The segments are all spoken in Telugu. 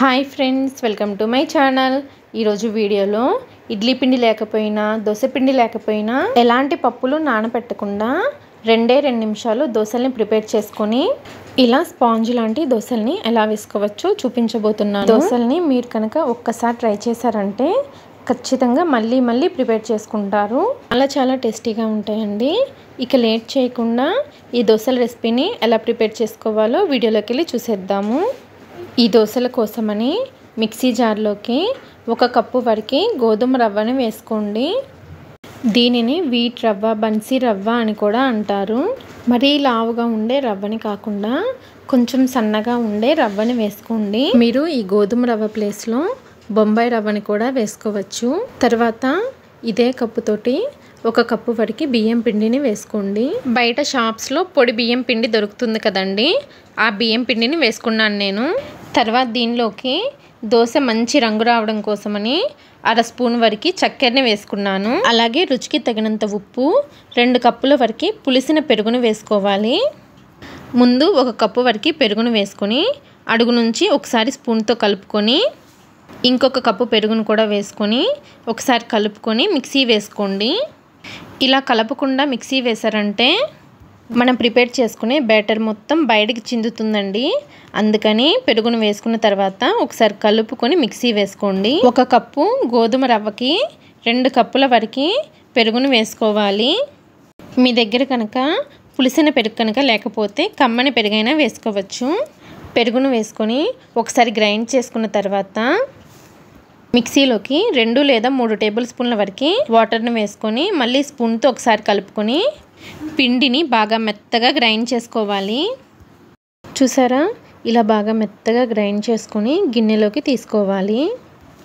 Hi friends, welcome to my channel. ఈరోజు వీడియోలో ఇడ్లీ పిండి లేకపోయినా దోశ పిండి లేకపోయినా ఎలాంటి పప్పులు నానబెట్టకుండా 2 నిమిషాలు దోశల్ని ప్రిపేర్ చేసుకొని ఇలా స్పాంజ్ లాంటి దోశల్ని ఎలా వేసుకోవచ్చో చూపించబోతున్నాను. దోశల్ని మీరు కనుక ఒక్కసారి ట్రై చేశారంటే ఖచ్చితంగా మళ్ళీ ప్రిపేర్ చేసుకుంటారు. చాలా టేస్టీగా ఉంటాయండి. ఇక లేట్ చేయకుండా ఈ దోశల రెసిపీని ఎలా ప్రిపేర్ చేసుకోవాలో వీడియోలోకి వెళ్ళి చూసేద్దాము. ఈ దోశల కోసమని మిక్సీ జార్లోకి 1 కప్పు వరకు గోధుమ రవ్వని వేసుకోండి. దీనిని వీట్ రవ్వ, బన్సీ రవ్వ అని కూడా అంటారు. మరీ లావుగా ఉండే రవ్వని కాకుండా కొంచెం సన్నగా ఉండే రవ్వని వేసుకోండి. మీరు ఈ గోధుమ రవ్వ ప్లేస్లో బొంబాయి రవ్వని కూడా వేసుకోవచ్చు. తర్వాత ఇదే కప్పుతోటి 1 కప్పు వరకు బియ్యం పిండిని వేసుకోండి. బయట షాప్స్లో పొడి బియ్యం పిండి దొరుకుతుంది కదండి, ఆ బియ్యం పిండిని వేసుకున్నాను నేను. తర్వాత దీనిలోకి దోశ మంచి రంగు రావడం కోసమని 1/2 స్పూన్ వరకు చక్కెరని వేసుకున్నాను. అలాగే రుచికి తగినంత ఉప్పు, 2 కప్పుల వరకు పులిసిన పెరుగును వేసుకోవాలి. ముందు 1 కప్పు వరకు పెరుగును వేసుకొని అడుగు నుంచి ఒకసారి స్పూన్తో కలుపుకొని ఇంకొక కప్పు పెరుగును కూడా వేసుకొని ఒకసారి కలుపుకొని మిక్సీ వేసుకోండి. ఇలా కలపకుండా మిక్సీ వేసారంటే మనం ప్రిపేర్ చేసుకునే బ్యాటర్ మొత్తం బయటికి చిందుతుందండి. అందుకని పెరుగును వేసుకున్న తర్వాత ఒకసారి కలుపుకొని మిక్సీ వేసుకోండి. 1 కప్పు గోధుమ రవ్వకి 2 కప్పుల వరకు పెరుగును వేసుకోవాలి. మీ దగ్గర కనుక పులిసిన పెరుగు కనుక లేకపోతే కమ్మని పెరుగైనా వేసుకోవచ్చు. పెరుగును వేసుకొని ఒకసారి గ్రైండ్ చేసుకున్న తర్వాత మిక్సీలోకి 2 లేదా 3 టేబుల్ స్పూన్ల వరకు వాటర్ని వేసుకొని మళ్ళీ స్పూన్తో ఒకసారి కలుపుకొని పిండిని బాగా మెత్తగా గ్రైండ్ చేసుకోవాలి. చూసారా, ఇలా బాగా మెత్తగా గ్రైండ్ చేసుకొని గిన్నెలోకి తీసుకోవాలి.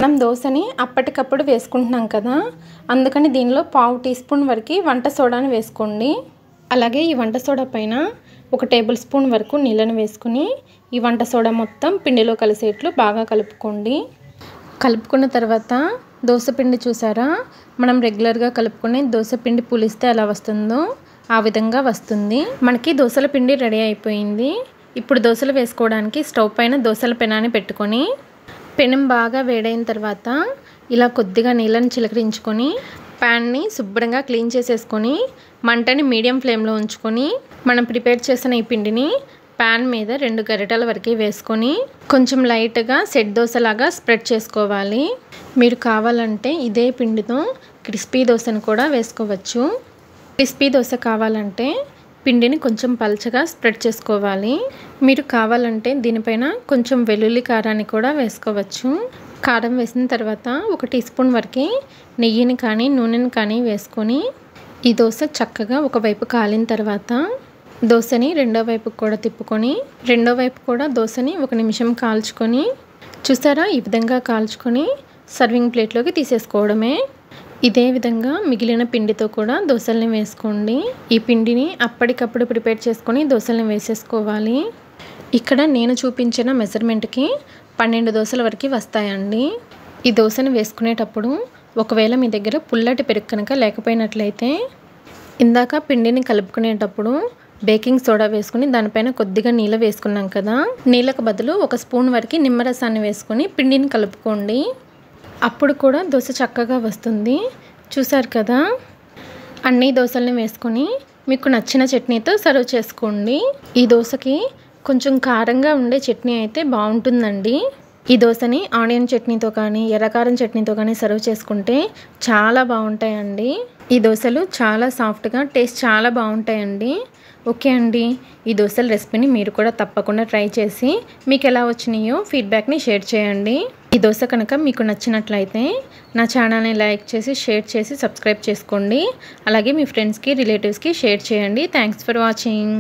మనం దోశని అప్పటికప్పుడు వేసుకుంటున్నాం కదా, అందుకని దీనిలో 1/2 టీ స్పూన్ వరకు వంట సోడాని వేసుకోండి. అలాగే ఈ వంట సోడా పైన 1 టేబుల్ స్పూన్ వరకు నీళ్ళని వేసుకుని ఈ వంట సోడా మొత్తం పిండిలో కలిసేట్లు బాగా కలుపుకోండి. కలుపుకున్న తర్వాత దోశ పిండి చూసారా, మనం రెగ్యులర్గా కలుపుకొని దోశ పిండి పులిస్తే ఎలా వస్తుందో ఆ విధంగా వస్తుంది. మనకి దోశల పిండి రెడీ అయిపోయింది. ఇప్పుడు దోశలు వేసుకోవడానికి స్టవ్ పైన దోశల పెనాన్ని పెట్టుకొని పెనం బాగా వేడైన తర్వాత ఇలా కొద్దిగా నీళ్ళని చిలకరించుకొని ప్యాన్ని శుభ్రంగా క్లీన్ చేసేసుకొని మంటని మీడియం ఫ్లేమ్లో ఉంచుకొని మనం ప్రిపేర్ చేసిన ఈ పిండిని ప్యాన్ మీద 2 గరిటెల వరకు వేసుకొని కొంచెం లైట్గా సెట్ దోశలాగా స్ప్రెడ్ చేసుకోవాలి. మీరు కావాలంటే ఇదే పిండితో క్రిస్పీ దోశను కూడా వేసుకోవచ్చు. క్రిస్పీ దోశ కావాలంటే పిండిని కొంచెం పల్చగా స్ప్రెడ్ చేసుకోవాలి. మీరు కావాలంటే దీనిపైన కొంచెం వెల్లుల్లి కారాన్ని కూడా వేసుకోవచ్చు. కారం వేసిన తర్వాత 1 టీ స్పూన్ వరకు నెయ్యిని కానీ నూనెని కానీ వేసుకొని ఈ దోశ చక్కగా ఒకవైపు కాలిన తర్వాత దోశని రెండో వైపు కూడా తిప్పుకొని రెండో వైపు కూడా దోశని 1 నిమిషం కాల్చుకొని చూసారా, ఈ విధంగా కాల్చుకొని సర్వింగ్ ప్లేట్లోకి తీసేసుకోవడమే. ఇదే విధంగా మిగిలిన పిండితో కూడా దోశల్ని వేసుకోండి. ఈ పిండిని అప్పటికప్పుడు ప్రిపేర్ చేసుకొని దోశల్ని వేసేసుకోవాలి. ఇక్కడ నేను చూపించిన మెజర్మెంట్కి 12 దోశల వరకు వస్తాయండి. ఈ దోశని వేసుకునేటప్పుడు ఒకవేళ మీ దగ్గర పుల్లటి పెరుగు కనుక లేకపోయినట్లయితే ఇందాక పిండిని కలుపుకునేటప్పుడు బేకింగ్ సోడా వేసుకుని దానిపైన కొద్దిగా నీళ్ళు వేసుకున్నాం కదా, నీళ్ళకు బదులు 1 స్పూన్ వరకు నిమ్మరసాన్ని వేసుకొని పిండిని కలుపుకోండి. అప్పుడు కూడా దోశ చక్కగా వస్తుంది. చూసారు కదా, అన్ని దోశల్ని వేసుకొని మీకు నచ్చిన చట్నీతో సర్వ్ చేసుకోండి. ఈ దోశకి కొంచెం కారంగా ఉండే చట్నీ అయితే బాగుంటుందండి. ఈ దోశని ఆనియన్ చట్నీతో కానీ ఎర్రకారం చట్నీతో కానీ సర్వ్ చేసుకుంటే చాలా బాగుంటాయండి. ఈ దోశలు చాలా సాఫ్ట్గా టేస్ట్ చాలా బాగుంటాయండి. ఓకే అండి, ఈ దోశల రెసిపీని మీరు కూడా తప్పకుండా ట్రై చేసి మీకు ఎలా వచ్చినాయో ఫీడ్బ్యాక్ని షేర్ చేయండి. ఈ దోశ కనుక మీకు నచ్చినట్లయితే నా ఛానల్ని లైక్ చేసి షేర్ చేసి సబ్స్క్రైబ్ చేసుకోండి. అలాగే మీ ఫ్రెండ్స్కి రిలేటివ్స్కి షేర్ చేయండి. Thanks for watching.